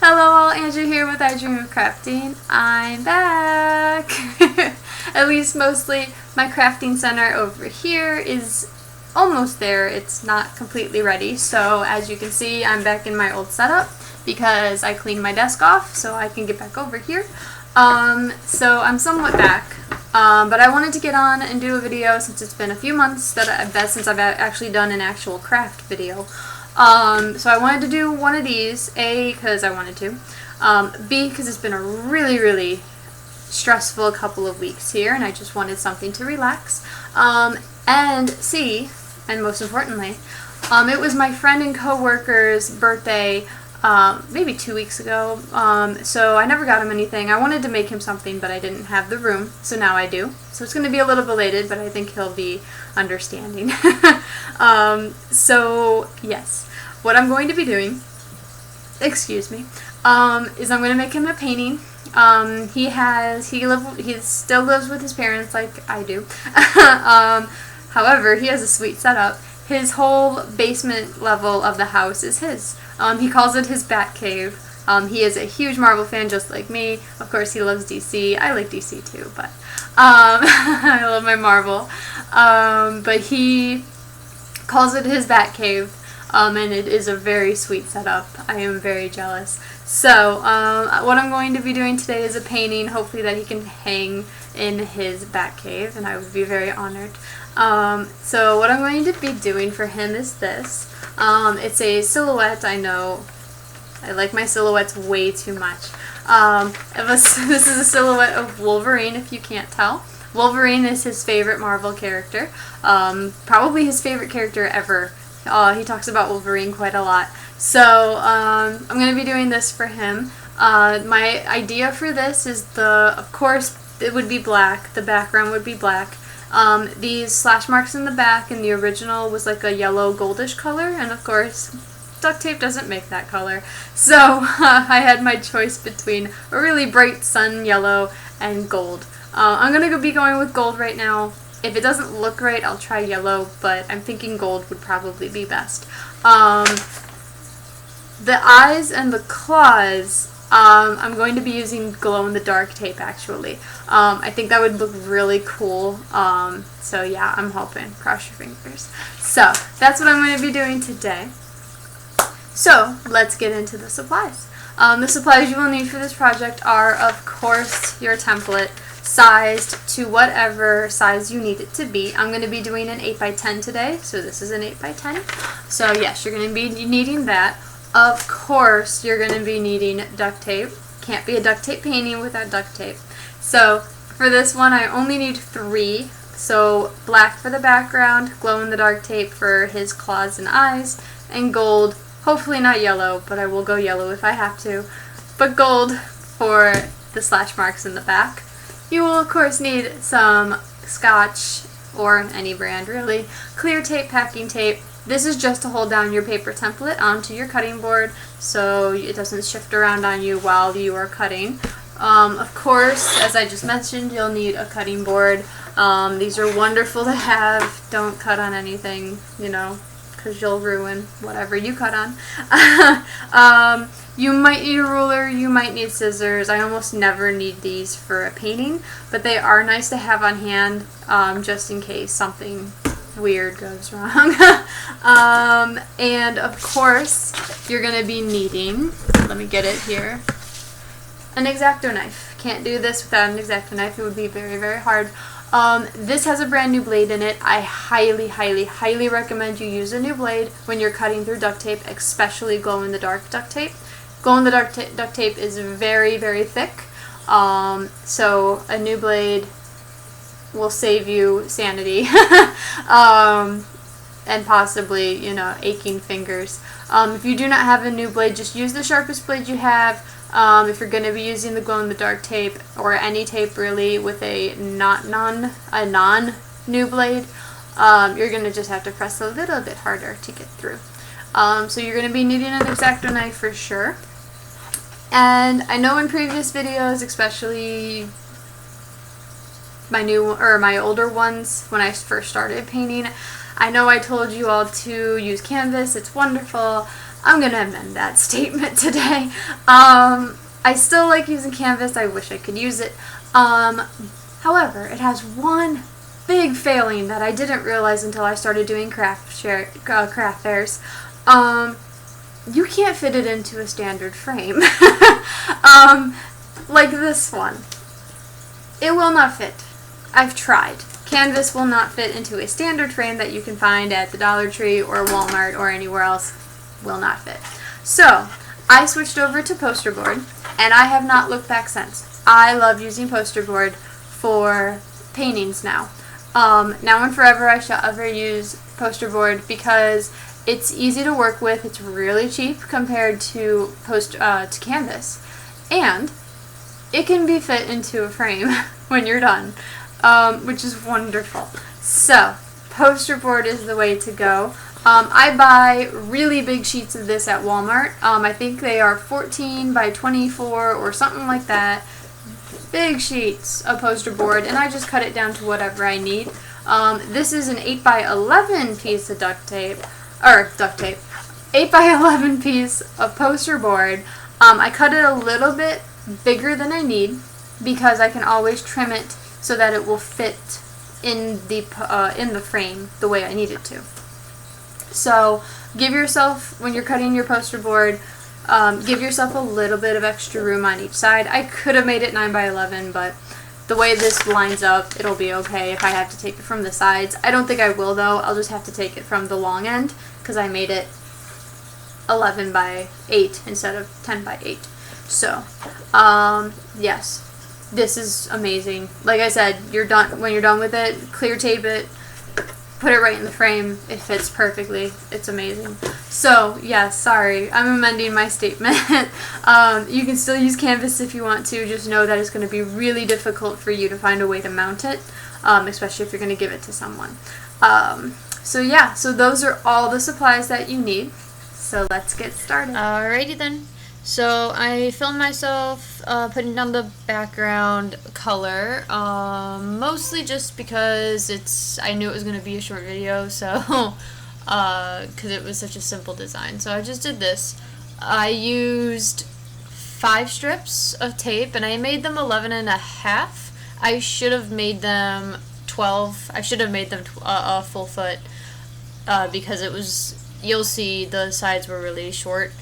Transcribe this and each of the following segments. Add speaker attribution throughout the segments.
Speaker 1: Hello all, Andrew here with I Dream of Crafting. I'm back! At least mostly. My crafting center over here is almost there. It's not completely ready, so as you can see I'm back in my old setup because I cleaned my desk off so I can get back over here. So I'm somewhat back, but I wanted to get on and do a video since it's been a few months since I've actually done an actual craft video. So I wanted to do one of these, A, because I wanted to, B, because it's been a really stressful couple of weeks here, and I just wanted something to relax, and C, and most importantly, it was my friend and co-worker's birthday, maybe 2 weeks ago, so I never got him anything. I wanted to make him something, but I didn't have the room, so now I do. So it's going to be a little belated, but I think he'll be understanding. So yes, what I'm going to be doing, excuse me, is I'm going to make him a painting. He still lives with his parents like I do. However, he has a sweet setup. His whole basement level of the house is his. He calls it his bat cave. He is a huge Marvel fan just like me. Of course, he loves DC. I like DC too, but I love my Marvel. But he calls it his bat cave, and it is a very sweet setup. I am very jealous. So what I'm going to be doing today is a painting, hopefully that he can hang in his bat cave, and I would be very honored. So what I'm going to be doing for him is this. It's a silhouette. I know I like my silhouettes way too much. This is a silhouette of Wolverine, if you can't tell. Wolverine is his favorite Marvel character, probably his favorite character ever. He talks about Wolverine quite a lot. So I'm going to be doing this for him. My idea for this is of course, it would be black. The background would be black. These slash marks in the back in the original was like a yellow goldish color, and of course duct tape doesn't make that color. So I had my choice between a really bright sun yellow and gold. I'm going to be going with gold right now. If it doesn't look right, I'll try yellow, but I'm thinking gold would probably be best. The eyes and the claws, I'm going to be using glow-in-the-dark tape, actually. I think that would look really cool. So yeah, I'm hoping. Cross your fingers. So that's what I'm going to be doing today. So let's get into the supplies. The supplies you will need for this project are, of course, your template, sized to whatever size you need it to be. I'm going to be doing an 8x10 today, so this is an 8x10. So yes, you're going to be needing that. Of course, you're going to be needing duct tape. Can't be a duct tape painting without duct tape. So for this one, I only need 3. So black for the background, glow-in-the-dark tape for his claws and eyes, and gold, hopefully not yellow, but I will go yellow if I have to, but gold for the slash marks in the back. You will, of course, need some Scotch, or any brand really, clear tape, packing tape. This is just to hold down your paper template onto your cutting board so it doesn't shift around on you while you are cutting. Of course, as I just mentioned, you'll need a cutting board. These are wonderful to have. Don't cut on anything, you know, because you'll ruin whatever you cut on. You might need a ruler, you might need scissors. I almost never need these for a painting, but they are nice to have on hand, just in case something weird goes wrong. And of course, you're going to be needing, let me get it here, an X-Acto knife. Can't do this without an X-Acto knife. It would be very hard. This has a brand new blade in it. I highly recommend you use a new blade when you're cutting through duct tape, especially glow-in-the-dark duct tape. Glow-in-the-dark duct tape is very thick, so a new blade will save you sanity and possibly, you know, aching fingers. If you do not have a new blade, just use the sharpest blade you have. If you're going to be using the glow-in-the-dark tape, or any tape really, with a non-new blade, you're going to just have to press a little bit harder to get through. So you're going to be needing an X-Acto knife for sure. And I know in previous videos, especially my older ones, when I first started painting, I know I told you all to use canvas. It's wonderful. I'm gonna amend that statement today. I still like using canvas. I wish I could use it. However, it has one big failing that I didn't realize until I started doing craft fairs. You can't fit it into a standard frame. Like this one. It will not fit. I've tried. Canvas will not fit into a standard frame that you can find at the Dollar Tree or Walmart or anywhere else. Will not fit. So, I switched over to poster board, and I have not looked back since. I love using poster board for paintings now. Now and forever I shall ever use poster board because it's easy to work with, it's really cheap compared to canvas, and it can be fit into a frame when you're done, which is wonderful. So, poster board is the way to go. I buy really big sheets of this at Walmart. I think they are 14 by 24 or something like that. Big sheets of poster board, and I just cut it down to whatever I need. This is an 8 by 11 piece of duct tape, 8 by 11 piece of poster board. I cut it a little bit bigger than I need because I can always trim it so that it will fit in the frame the way I need it to. So give yourself, when you're cutting your poster board, give yourself a little bit of extra room on each side. I could have made it 9 by 11, but the way this lines up, it'll be okay if I have to take it from the sides. I don't think I will though. I'll just have to take it from the long end because I made it 11 by 8 instead of 10 by 8. So, yes, this is amazing. Like I said, when you're done with it, clear tape it, put it right in the frame. It fits perfectly. It's amazing. So, yeah, sorry. I'm amending my statement. You can still use canvas if you want to. Just know that it's going to be really difficult for you to find a way to mount it, especially if you're going to give it to someone. So, yeah. So, those are all the supplies that you need. So, let's get started.
Speaker 2: Alrighty then. So I filmed myself putting down the background color, mostly just because I knew it was going to be a short video, so because it was such a simple design. So I just did this. I used 5 strips of tape, and I made them 11.5. I should have made them 12. I should have made them a full foot because it was, you'll see the sides were really short.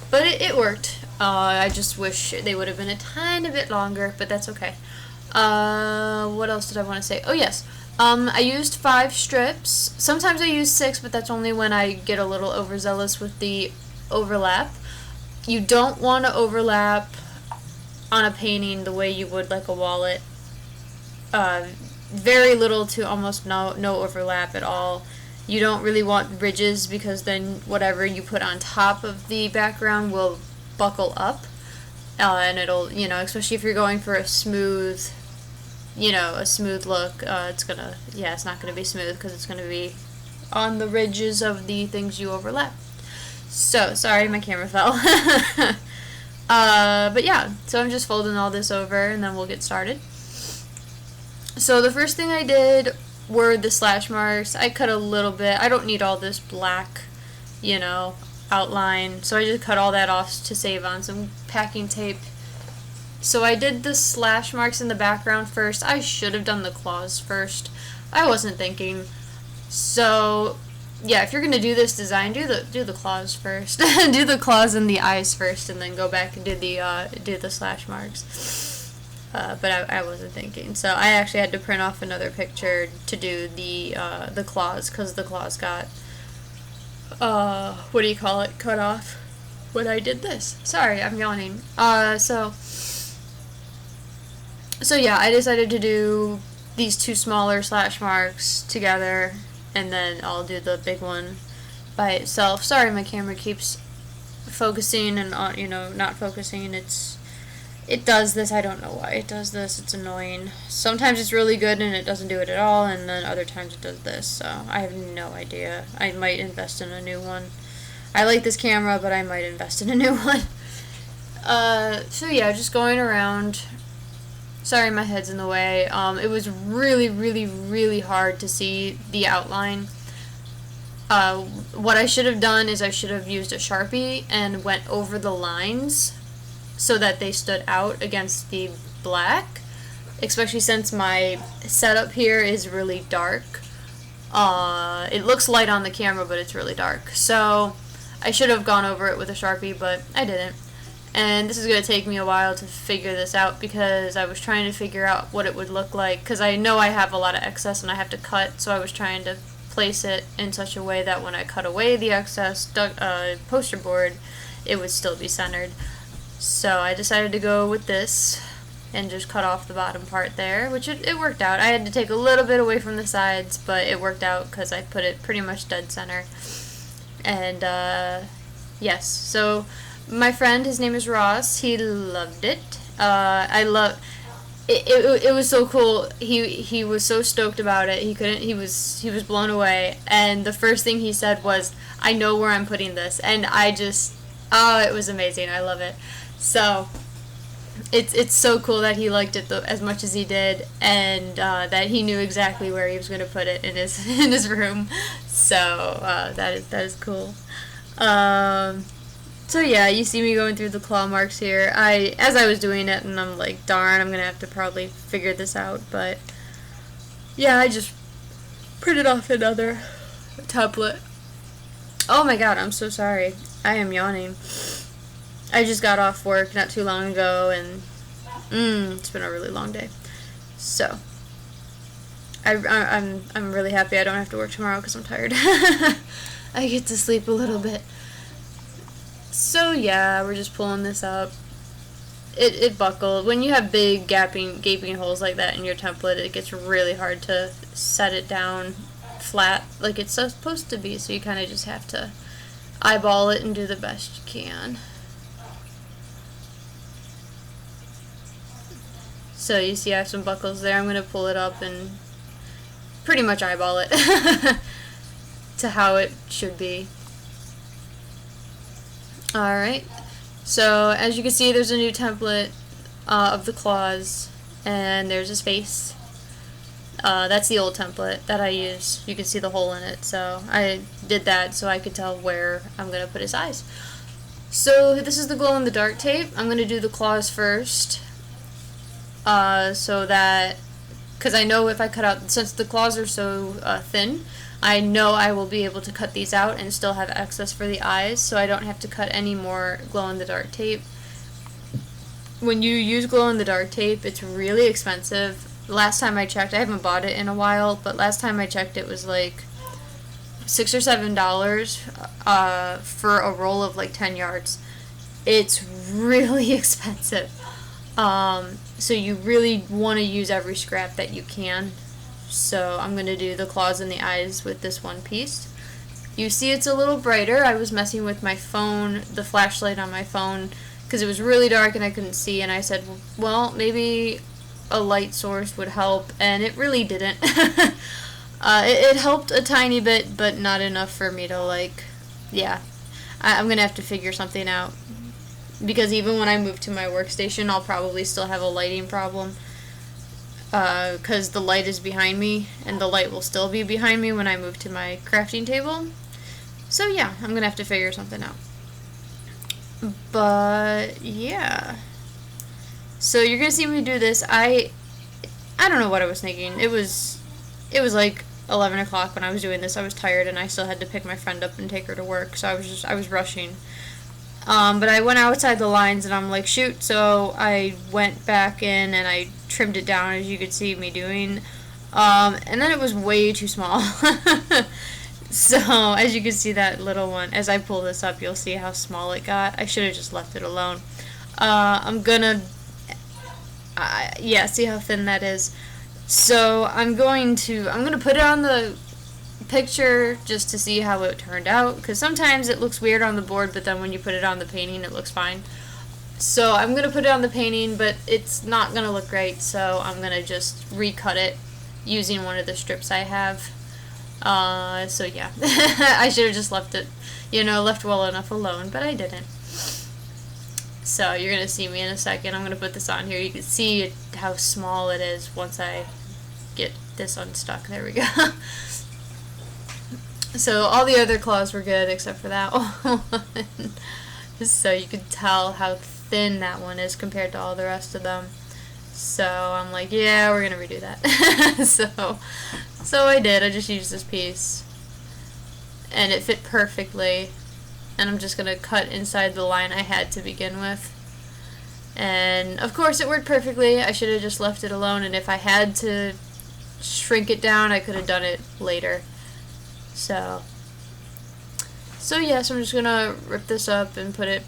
Speaker 2: But it worked. I just wish they would have been a tiny bit longer, but that's okay. What else did I want to say? Oh, yes. I used 5 strips. Sometimes I use 6, but that's only when I get a little overzealous with the overlap. You don't want to overlap on a painting the way you would like a wallet. Very little to almost no overlap at all. You don't really want ridges because then whatever you put on top of the background will buckle up, and it'll, especially if you're going for a smooth, a smooth look, it's not gonna be smooth because it's gonna be on the ridges of the things you overlap. So, sorry, my camera fell. But yeah, so I'm just folding all this over and then we'll get started. So the first thing I did were the slash marks. I cut a little bit. I don't need all this black, outline. So I just cut all that off to save on some packing tape. So I did the slash marks in the background first. I should have done the claws first. I wasn't thinking. So yeah, if you're gonna do this design, do the claws first. Do the claws and the eyes first, and then go back and do the slash marks. But I wasn't thinking, so I actually had to print off another picture to do the claws, because the claws got cut off when I did this. Sorry, I'm yawning. So yeah, I decided to do these 2 smaller slash marks together, and then I'll do the big one by itself. Sorry, my camera keeps focusing and not focusing. It does this. I don't know why it does this. It's annoying. Sometimes it's really good and it doesn't do it at all, and then other times it does this. So I have no idea. I might invest in a new one. I like this camera, but I might invest in a new one. So yeah, just going around. Sorry, my head's in the way. It was really, really, really hard to see the outline. What I should have done is I should have used a Sharpie and went over the lines so that they stood out against the black, especially since my setup here is really dark. It looks light on the camera, but it's really dark. So I should have gone over it with a Sharpie, but I didn't. And this is going to take me a while to figure this out because I was trying to figure out what it would look like, because I know I have a lot of excess and I have to cut, so I was trying to place it in such a way that when I cut away the excess poster board, it would still be centered. So I decided to go with this and just cut off the bottom part there, which it worked out. I had to take a little bit away from the sides, but it worked out because I put it pretty much dead center. And yes, so my friend, his name is Ross, he loved it. It was so cool. He was so stoked about it. He was blown away. And the first thing he said was, "I know where I'm putting this." And it was amazing. I love it. So it's so cool that he liked it as much as he did, and that he knew exactly where he was going to put it in his room. So that is cool. So yeah, you see me going through the claw marks here. As I was doing it, and I'm like, darn, I'm gonna have to probably figure this out. But yeah, I just printed off another tablet. Oh my god, I'm so sorry. I am yawning. I just got off work not too long ago, and it's been a really long day. So I'm really happy I don't have to work tomorrow because I'm tired. I get to sleep a little bit. So yeah, we're just pulling this up. It buckled. When you have big gaping holes like that in your template, it gets really hard to set it down flat like it's supposed to be, so you kind of just have to eyeball it and do the best you can. So you see I have some buckles there. I'm going to pull it up and pretty much eyeball it to how it should be. Alright, so as you can see, there's a new template of the claws, and there's his face. That's the old template that I use. You can see the hole in it, so I did that so I could tell where I'm going to put his eyes. So this is the glow-in-the-dark tape. I'm going to do the claws first, so that, because I know if I cut out, since the claws are so thin, I know I will be able to cut these out and still have access for the eyes, so I don't have to cut any more glow-in-the-dark tape. When you use glow-in-the-dark tape, it's really expensive. Last time I checked, I haven't bought it in a while, but last time I checked it was like $6 or $7 for a roll of like 10 yards. It's really expensive. So you really want to use every scrap that you can. So I'm going to do the claws and the eyes with this one piece. You see it's a little brighter. I was messing with my phone, the flashlight on my phone, because it was really dark and I couldn't see, and I said, well, maybe a light source would help, and it really didn't. It helped a tiny bit, but not enough for me to, like, yeah. I'm going to have to figure something out, because even when I move to my workstation, I'll probably still have a lighting problem. Because the light is behind me, and the light will still be behind me when I move to my crafting table. So yeah, I'm gonna have to figure something out. But yeah, so you're gonna see me do this. I don't know what I was thinking. It was like 11 o'clock when I was doing this. I was tired and I still had to pick my friend up and take her to work, so I was rushing. But I went outside the lines and I'm like, shoot, so I went back in and I trimmed it down, as you could see me doing, and then it was way too small. So as you can see, that little one, as I pull this up, you'll see how small it got. I should have just left it alone. I'm gonna see how thin that is. So I'm gonna put it on the picture just to see how it turned out, because sometimes it looks weird on the board, but then when you put it on the painting, it looks fine. So I'm going to put it on the painting, but it's not going to look great, so I'm going to just recut it using one of the strips I have. So yeah, I should have just left it, left well enough alone, but I didn't. So you're going to see me in a second. I'm going to put this on here. You can see how small it is once I get this unstuck. There we go. So all the other claws were good except for that one. So you could tell how thin that one is compared to all the rest of them. So I'm like, yeah, we're gonna redo that. So I did. I just used this piece, and it fit perfectly. And I'm just gonna cut inside the line I had to begin with. And of course it worked perfectly. I should have just left it alone, and if I had to shrink it down, I could have done it later. So yes, I'm just gonna rip this up and put it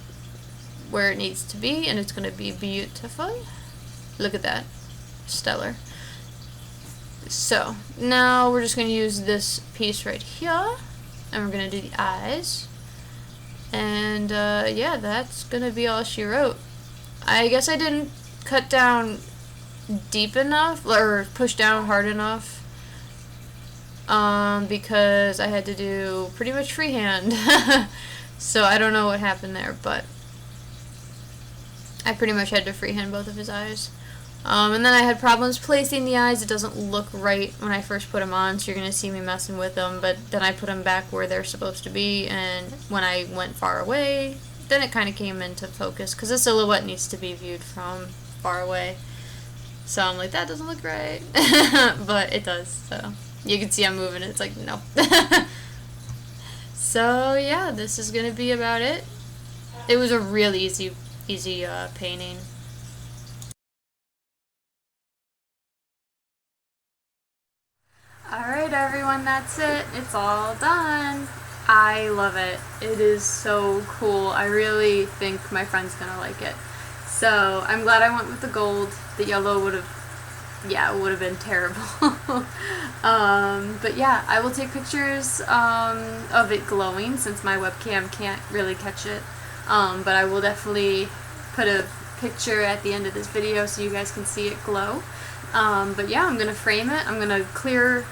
Speaker 2: where it needs to be, and it's gonna be beautiful. Look at that. Stellar. So now we're just gonna use this piece right here, and we're gonna do the eyes. And yeah, that's gonna be all she wrote. I guess I didn't cut down deep enough, or push down hard enough, because I had to do pretty much freehand. So I don't know what happened there, but I pretty much had to freehand both of his eyes. And then I had problems placing the eyes. It doesn't look right when I first put them on, so you're going to see me messing with them, but then I put them back where they're supposed to be, and when I went far away, then it kind of came into focus, because the silhouette needs to be viewed from far away. So I'm like, that doesn't look right. But it does, so you can see I'm moving it. It's like, no. So yeah, this is going to be about it. It was a really easy painting.
Speaker 1: Alright everyone, that's it. It's all done. I love it. It is so cool. I really think my friend's gonna like it. So I'm glad I went with the gold. The yellow would have been terrible. But yeah, I will take pictures of it glowing since my webcam can't really catch it. But I will definitely put a picture at the end of this video so you guys can see it glow. But yeah, I'm gonna frame it. I'm gonna clear,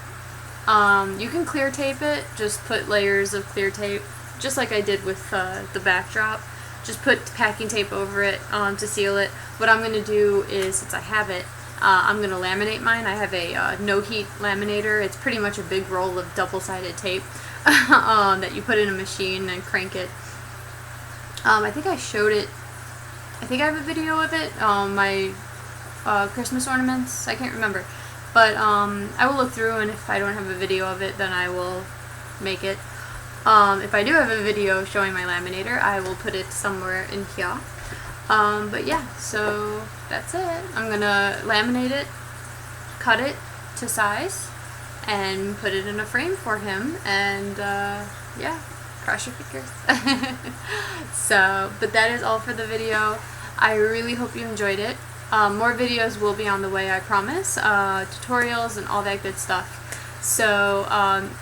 Speaker 1: you can clear tape it, just put layers of clear tape, just like I did with the backdrop. Just put packing tape over it to seal it. What I'm gonna do is, since I have it, I'm gonna laminate mine. I have a no heat laminator. It's pretty much a big roll of double-sided tape that you put in a machine and crank it. I think I showed it. I think I have a video of it. My Christmas ornaments. I can't remember, but I will look through, and if I don't have a video of it, then I will make it. If I do have a video showing my laminator, I will put it somewhere in here. But yeah, so that's it. I'm gonna laminate it, cut it to size, and put it in a frame for him, and yeah, cross your fingers. So, but that is all for the video. I really hope you enjoyed it. More videos will be on the way, I promise. Tutorials and all that good stuff. So,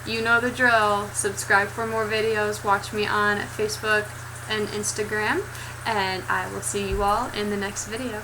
Speaker 1: you know the drill. Subscribe for more videos. Watch me on Facebook and Instagram. And I will see you all in the next video.